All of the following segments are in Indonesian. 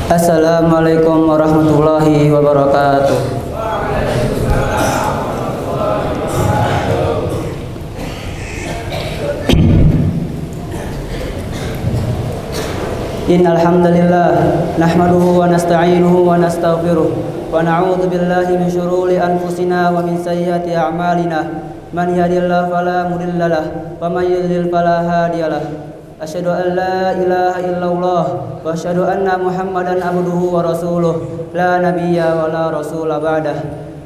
Assalamualaikum warahmatullahi wabarakatuh. Innal hamdalillah nahmaduhu wa nasta'inuhu wa nastaghfiruh wa na'udzu billahi min shururi anfusina wa min sayyiati a'malina. Man yahdihillahu fala mudilla lahu wa man yudlil fala hadiyalah. Asyhadu an la ilaha illallah wa asyhadu anna Muhammadan abduhu wa rasuluh la nabiyya wa la rasula ba'dah.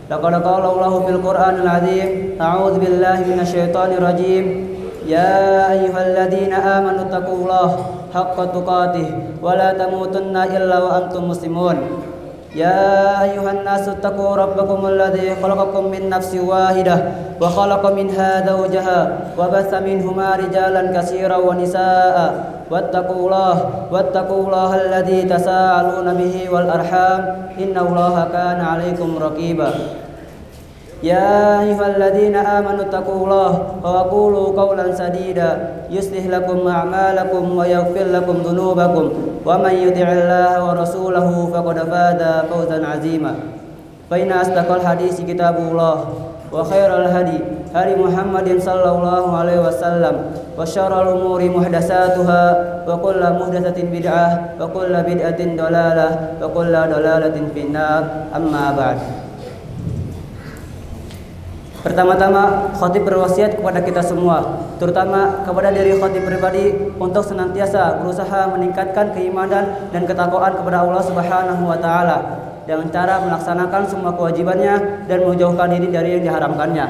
Laqad qala Allahu fil Qur'anil 'azim a'udzu billahi minasyaitonir rajim. Ya ayyuhalladzina amanu taqullaha haqqa tuqatih wa la tamutunna illa wa antum muslimun. Ya ayyuhan nasu taqu rabbakum alladzi khalaqakum min nafsin wahidah wa khalaqa minha zawjaha wa batha minhuma rijalan katsiran wa nisaa'a wattaqullaha alladzi tasaaluna bihi wal arham innallaha kana 'alaikum raqiba. Ya ayyuhalladzina amanu taqullaha wa qulu qawlan sadida yuslih lakum a'malakum wa yaghfir lakum dhunubakum wa man yuti'illaha wa rasulahu faqad faza fawzan 'azima. Fa inna asdaqal hadisi kitabullah wa khairal hadi Muhammadin sallallahu alaihi wasallam wa syarrul umuri muhdatsatuha wa kullu muhdatsatin bid'ah wa kullu bid'atin dalalah wa kullu dalalatin finnar. Amma ba'd. Pertama-tama, khatib berwasiat kepada kita semua, terutama kepada diri khatib pribadi, untuk senantiasa berusaha meningkatkan keimanan dan ketakwaan kepada Allah Subhanahu wa taala dengan cara melaksanakan semua kewajibannya dan menjauhkan diri dari yang diharamkannya.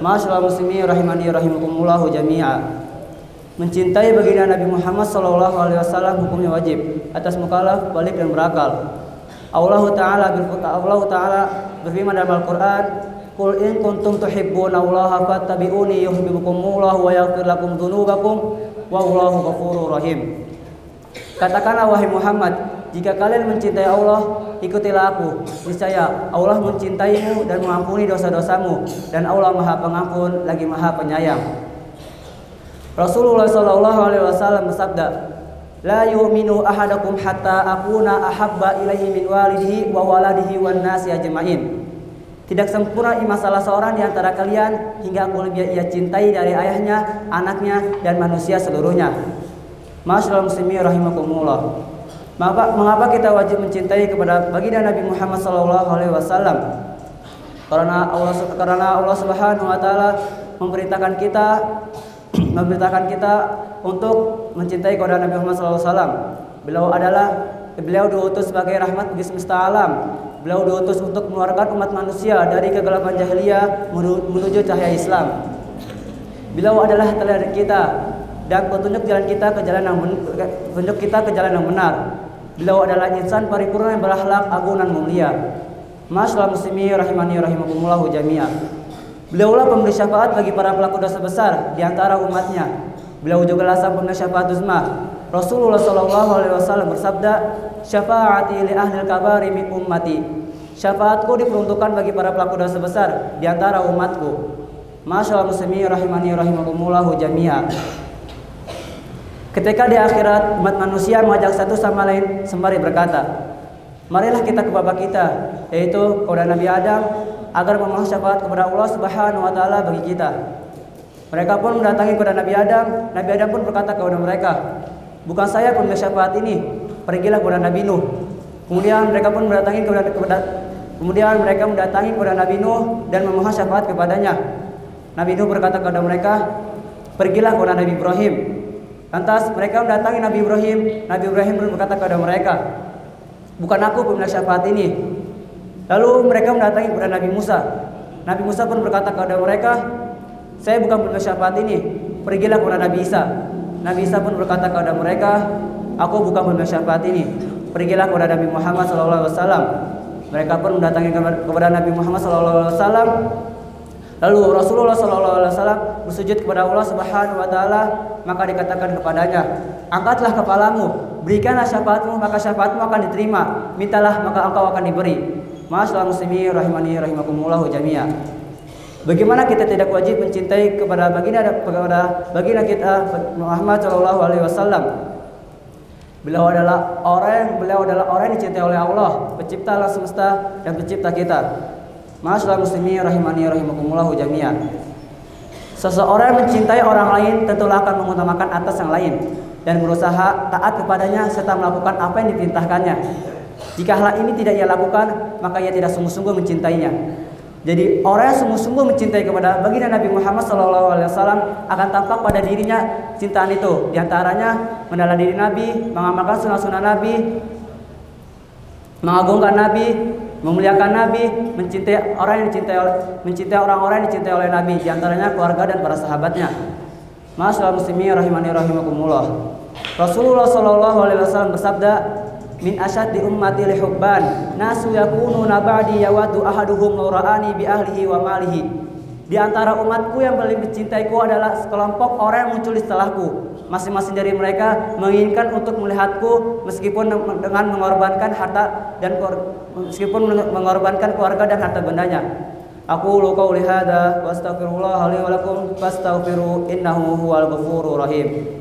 Ma'asyiral muslimin rahimani rahimakumullah jami'a. Mencintai baginda Nabi Muhammad sallallahu alaihi wasallam hukumnya wajib atas mukallaf balik dan berakal. Allah Ta'ala berfirman dalam Al-Qur'an, Qul in kuntum tuhibbunallaha fattabi'uni yuhibbukumullah wa yaghfir lakum dzunubakum wallahu ghafurur rahim. Katakanlah wahai Muhammad, jika kalian mencintai Allah, ikutilah aku. Niscaya Allah mencintaimu dan mengampuni dosa-dosamu, dan Allah Maha Pengampun lagi Maha Penyayang. Rasulullah sallallahu alaihi wasallam bersabda, La yu'minu ahadakum hatta akuna ahabba ilaihi min walidihi wa waladihi wan nasi ajma'in. Tidak sempurna iman salah seorang di antara kalian hingga aku lebih ia cintai dari ayahnya, anaknya, dan manusia seluruhnya. Ma'asyiral muslimin rahimakumullah. Mengapa kita wajib mencintai kepada baginda Nabi Muhammad SAW? Karena Allah Subhanahu wa taala memberitakan kita untuk mencintai kepada Nabi Muhammad SAW. Beliau diutus sebagai rahmat bagi semesta alam. Beliau diutus untuk mengeluarkan umat manusia dari kegelapan jahiliyah menuju cahaya Islam. Beliau adalah teladan kita dan petunjuk kita ke jalan yang benar. Beliau adalah insan paripurna yang berakhlak agung dan mulia. Ma'asyiral muslimin rahimani rahimakumullah jami'a. Beliaulah pemberi syafaat bagi para pelaku dosa besar di antara umatnya. Beliau juga sang pemberi syafaat uzma. Rasulullah sallallahu alaihi wasallam bersabda, "Syafaati li ahlil kabari min ummati." Syafaatku diperuntukkan bagi para pelaku dosa besar di antara umatku. Ma'asyiral muslimin rahimani rahimakumullah jami'a. Ketika di akhirat umat manusia mengajak satu sama lain sembari berkata, marilah kita ke bapa kita, yaitu kepada Nabi Adam, agar memohon syafaat kepada Allah Subhanahu wa taala bagi kita. Mereka pun mendatangi kepada Nabi Adam. Nabi Adam pun berkata kepada mereka, bukan saya pemberi syafaat ini, pergilah kepada Nabi Nuh. Kemudian mereka mendatangi kepada Nabi Nuh dan memohon syafaat kepadanya. Nabi Nuh berkata kepada mereka, pergilah kepada Nabi Ibrahim. Lantas mereka mendatangi Nabi Ibrahim. Nabi Ibrahim pun berkata kepada mereka, bukan aku pemberi syafaat ini. Lalu mereka mendatangi kepada Nabi Musa. Nabi Musa pun berkata kepada mereka, saya bukan pemberi syafaat ini, pergilah kepada Nabi Isa. Nabi Isa pun berkata kepada mereka, aku bukan pemberi syafaat ini, pergilah kepada Nabi Muhammad SAW. Mereka pun mendatangi kepada Nabi Muhammad SAW. Lalu Rasulullah SAW bersujud kepada Allah Subhanahu wa taala, maka dikatakan kepadanya, angkatlah kepalamu, berikanlah syafaatmu, maka syafaatmu akan diterima, mintalah maka engkau akan diberi. Ma'asyiral muslimin rahimani rahimakumullah jami'a. Bagaimana kita tidak wajib mencintai kepada baginda kita Muhammad sallallahu alaihi wasallam? Beliau adalah orang yang dicintai oleh Allah, pencipta alam semesta dan pencipta kita. Ma'asyiral muslimin rahimani rahimakumullah jami'an. Seseorang mencintai orang lain tentulah akan mengutamakan atas yang lain dan berusaha taat kepadanya serta melakukan apa yang diperintahkannya. Jika hal ini tidak ia lakukan, maka ia tidak sungguh-sungguh mencintainya. Jadi orang yang sungguh-sungguh mencintai kepada baginda Nabi Muhammad SAW akan tampak pada dirinya cintaan itu. Di antaranya meneladani diri Nabi, mengamalkan sunnah-sunnah Nabi, mengagungkan Nabi, memuliakan Nabi, mencintai orang-orang yang dicintai oleh Nabi, di antaranya keluarga dan para sahabatnya. Ma'asyiral muslimin rahimani rahimakumullah. Rasulullah SAW bersabda, min asyaddi ummati li hubban nasu yakununa ba'di yawaddu ahaduhum laura'ani bi ahlihi wa malihi. Di antara umatku yang paling mencintaiku adalah sekelompok orang yang muncul setelahku. Masing-masing dari mereka menginginkan untuk melihatku meskipun dengan mengorbankan harta dan mengorbankan keluarga dan harta bendanya. Aku qauli hadza wa astaghfirullah li wa lakum fastaghfiru innahu huwal ghafurur rahim.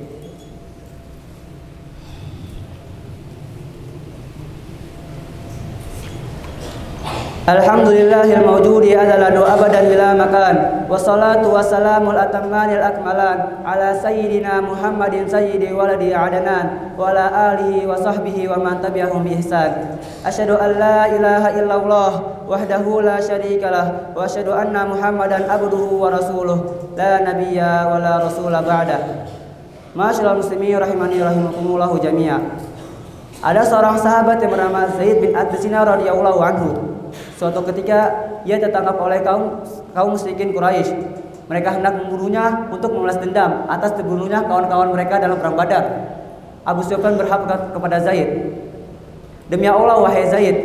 Alhamdulillahil mawjudi adalan wa abadan bila makan. Wassalatu wassalamul atammanil akmalan ala sayyidina Muhammadin sayyidi waladi adanan wa ala alihi wa sahbihi wa man tabi'ahum bi ihsan. Asyhadu an la ilaha illallah wahdahu la syarikalah wa asyhadu anna Muhammadan abduhu wa rasuluh la nabiyya wa la rasula ba'da. Ma'asyiral muslimin rahimani rahimakumullah jami'a. Ada seorang sahabat yang bernama Zaid bin Ad-Sina radhiyallahu anhu. Suatu ketika ia tertangkap oleh kaum musyrikin Quraisy. Mereka hendak membunuhnya untuk membalas dendam atas terbunuhnya kawan-kawan mereka dalam perang Badar. Abu Sufyan berkata kepada Zaid, "Demi Allah wahai Zaid,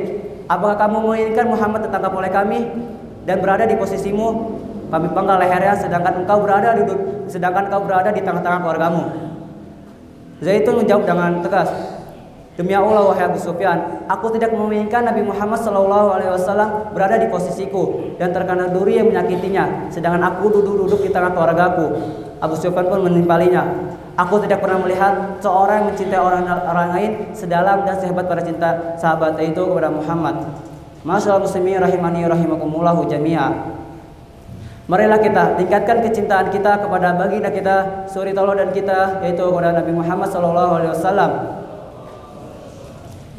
apakah kamu menginginkan Muhammad tertangkap oleh kami dan berada di posisimu? Kami penggal lehernya sedangkan kau berada di tengah-tengah keluargamu." Zaid itu menjawab dengan tegas, "Demi Allah wahai Abu Sufyan, aku tidak menginginkan Nabi Muhammad SAW berada di posisiku dan terkena duri yang menyakitinya, sedangkan aku duduk di tengah keluargaku." Abu Sufyan pun menimpalinya, "Aku tidak pernah melihat seorang yang mencintai orang lain sedalam dan sehebat pada cinta sahabat itu kepada Muhammad." Ma'asyiral muslimin rahimani rahimakumullah jami'a. Marilah kita tingkatkan kecintaan kita kepada baginda kita, suri tauladan kita, yaitu kepada Nabi Muhammad SAW.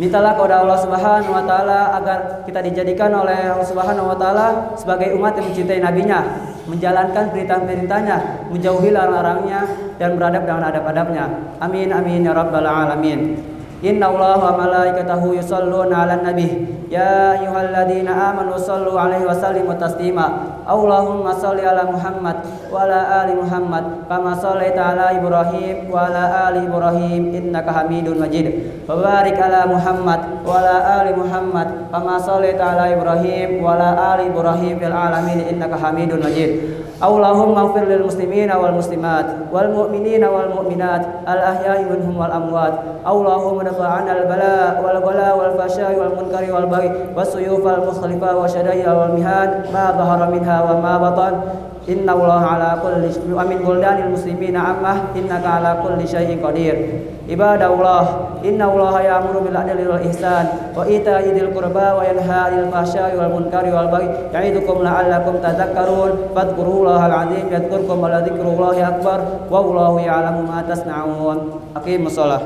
Mintalah kepada Allah Subhanahu wa taala agar kita dijadikan oleh Allah Subhanahu wa taala sebagai umat yang mencintai nabinya, menjalankan perintah-perintahnya, menjauhi larang-larangnya dan beradab dengan adab-adabnya. Amin amin ya rabbal alamin. Innallaha wa malaikatahu yusholluna 'alan nabi ya ayyuhalladzina amanu shallu 'alaihi wa sallimu taslima. Allahumma shalli 'ala Muhammad wa 'ala ali Muhammad kama shallaita 'ala Ibrahim wa 'ala ali Ibrahim innaka Hamidum Majid. Wa barik 'ala Muhammad wa 'ala ali Muhammad kama shallaita 'ala Ibrahim wa 'ala ali Ibrahim fil 'alamin innaka Hamidum Majid. Allahumma ighfir lil muslimina wal muslimat wal mu'minina wal mu'minat al ahya'i minhum wal amwat. Allahumma dafa'ana al bala wal ghala wal fahsya'i wal munkari wal baghi was-suyuf wal mukhalifa wa syada'i wal mihan ma dhahara minha wa ma batan. Inna Allah ala kulli syai'in wa min buldanil muslimina ammah innaka ala kulli syai'in qadir. Ibadallah, inna Allah ya'muru bil adli wal ihsan wa ita'i dzil qurba wa yanha 'anil fahsya'i wal munkari wal baghi ya'idukum la'allakum tadhakkarun. Fadhkurullahal 'azim yadhkurkum wa la dzikrullahi akbar wallahu ya'lamu ma tasna'un. Aqimus shalah.